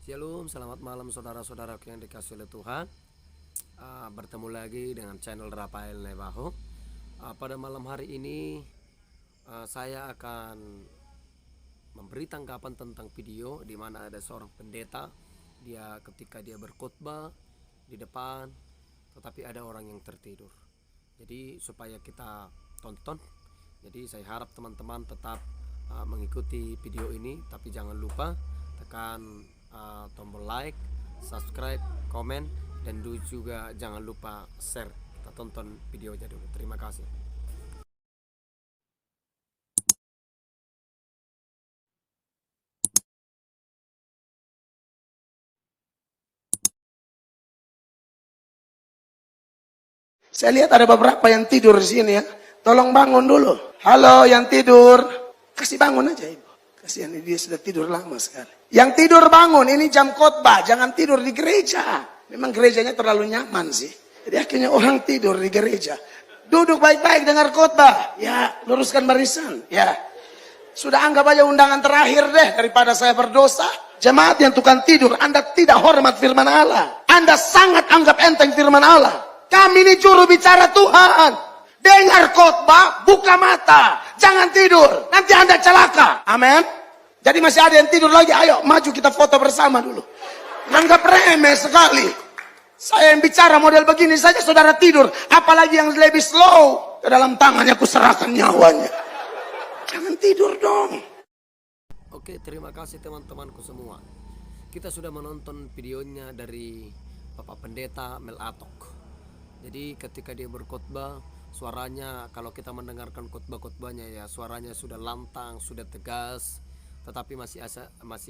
Shalom, selamat malam saudara-saudaraku yang dikasih oleh Tuhan. Bertemu lagi dengan channel Rafael Nebaho. Pada malam hari ini saya akan memberi tanggapan tentang video di mana ada seorang pendeta. Dia ketika dia berkhotbah di depan, tetapi ada orang yang tertidur. Jadi supaya kita tonton. Jadi saya harap teman-teman tetap mengikuti video ini, tapi jangan lupa tekan tombol like, subscribe, komen, dan juga jangan lupa share. Kita tonton videonya dulu. Terima kasih. Saya lihat ada beberapa yang tidur di sini ya. Tolong bangun dulu. Halo yang tidur. Kasih bangun aja ibu. Kasihan dia sudah tidur lama sekali. Yang tidur bangun, ini jam khotbah. Jangan tidur di gereja. Memang gerejanya terlalu nyaman sih. Jadi akhirnya orang tidur di gereja. Duduk baik-baik dengar khotbah. Ya, luruskan barisan. Ya. Sudah anggap aja undangan terakhir deh daripada saya berdosa. Jemaat yang tukang tidur, Anda tidak hormat firman Allah. Anda sangat anggap enteng firman Allah. Kami ini juru bicara Tuhan. Dengar khotbah, buka mata. Jangan tidur, nanti Anda celaka. Amin. Jadi masih ada yang tidur lagi, ayo maju kita foto bersama dulu. Anggap remeh sekali. Saya yang bicara model begini saja saudara tidur. Apalagi yang lebih slow. Ke dalam tangannya aku serahkan nyawanya. Jangan tidur dong. Oke, terima kasih teman-temanku semua. Kita sudah menonton videonya dari Bapak Pendeta Mel Atok. Jadi ketika dia berkhotbah, suaranya kalau kita mendengarkan khotbah-khotbahnya ya suaranya sudah lantang, sudah tegas, tetapi masih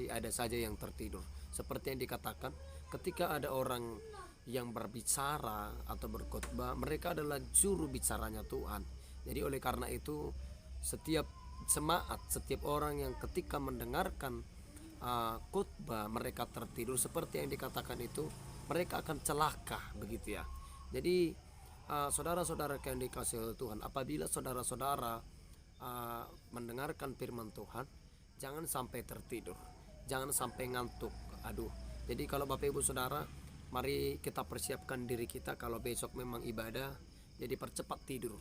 ada saja yang tertidur. Seperti yang dikatakan, ketika ada orang yang berbicara atau berkhotbah, mereka adalah juru bicaranya Tuhan. Jadi oleh karena itu setiap setiap orang yang ketika mendengarkan khotbah mereka tertidur seperti yang dikatakan itu, mereka akan celaka begitu ya. Jadi saudara-saudara yang dikasihi oleh Tuhan, apabila saudara-saudara mendengarkan firman Tuhan, jangan sampai tertidur, jangan sampai ngantuk. Jadi kalau Bapak Ibu Saudara, mari kita persiapkan diri kita kalau besok memang ibadah, jadi percepat tidur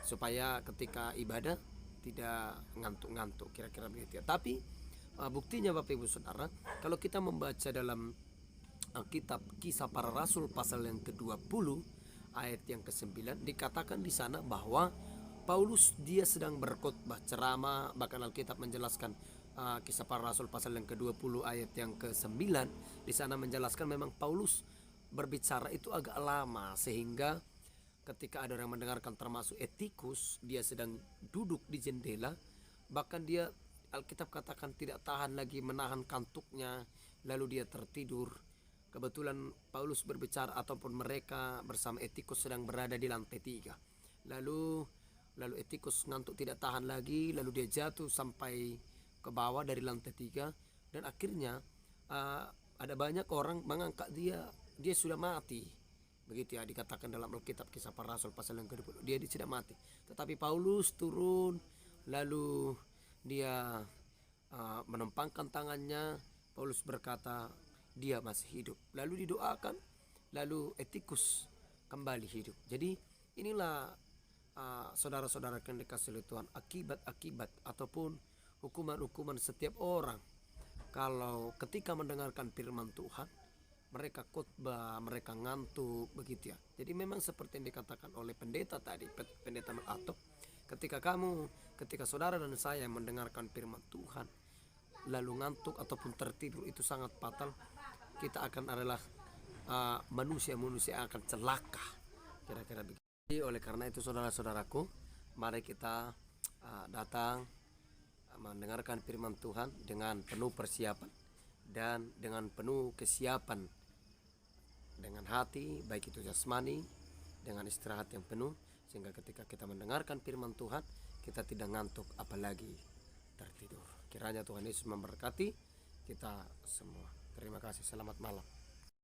supaya ketika ibadah tidak ngantuk-ngantuk, kira-kira begitu ya. Tapi buktinya Bapak Ibu Saudara, kalau kita membaca dalam kitab Kisah Para Rasul pasal yang ke-20 ayat yang ke-9, dikatakan di sana bahwa Paulus dia sedang berkhotbah ceramah. Bahkan Alkitab menjelaskan Kisah Para Rasul pasal yang ke-20 ayat yang ke-9, di sana menjelaskan memang Paulus berbicara itu agak lama, sehingga ketika ada orang mendengarkan, termasuk Etikus, dia sedang duduk di jendela, bahkan dia Alkitab katakan tidak tahan lagi menahan kantuknya, lalu dia tertidur. Kebetulan Paulus berbicara ataupun mereka bersama Etikus sedang berada di lantai 3. Lalu Etikus ngantuk tidak tahan lagi, lalu dia jatuh sampai ke bawah dari lantai 3, dan akhirnya ada banyak orang mengangkat dia sudah mati. Begitu ya dikatakan dalam Alkitab Kisah Para Rasul pasal yang ke-20, dia sudah mati. Tetapi Paulus turun, lalu dia menempangkan tangannya. Paulus berkata dia masih hidup, lalu didoakan, lalu Etikus kembali hidup. Jadi inilah saudara-saudara yang dikasihi oleh Tuhan, akibat-akibat ataupun hukuman-hukuman setiap orang kalau ketika mendengarkan firman Tuhan, mereka khotbah, mereka ngantuk begitu ya. Jadi memang seperti yang dikatakan oleh pendeta tadi, pendeta Atok, ketika saudara dan saya mendengarkan firman Tuhan lalu ngantuk ataupun tertidur, itu sangat fatal. Kita akan adalah manusia-manusia akan celaka, kira-kira begitu. Jadi oleh karena itu saudara-saudaraku, mari kita datang mendengarkan firman Tuhan dengan penuh persiapan dan dengan penuh kesiapan, dengan hati baik itu jasmani, dengan istirahat yang penuh, sehingga ketika kita mendengarkan firman Tuhan kita tidak ngantuk apalagi tertidur. Kiranya Tuhan Yesus memberkati kita semua. Terima kasih, selamat malam.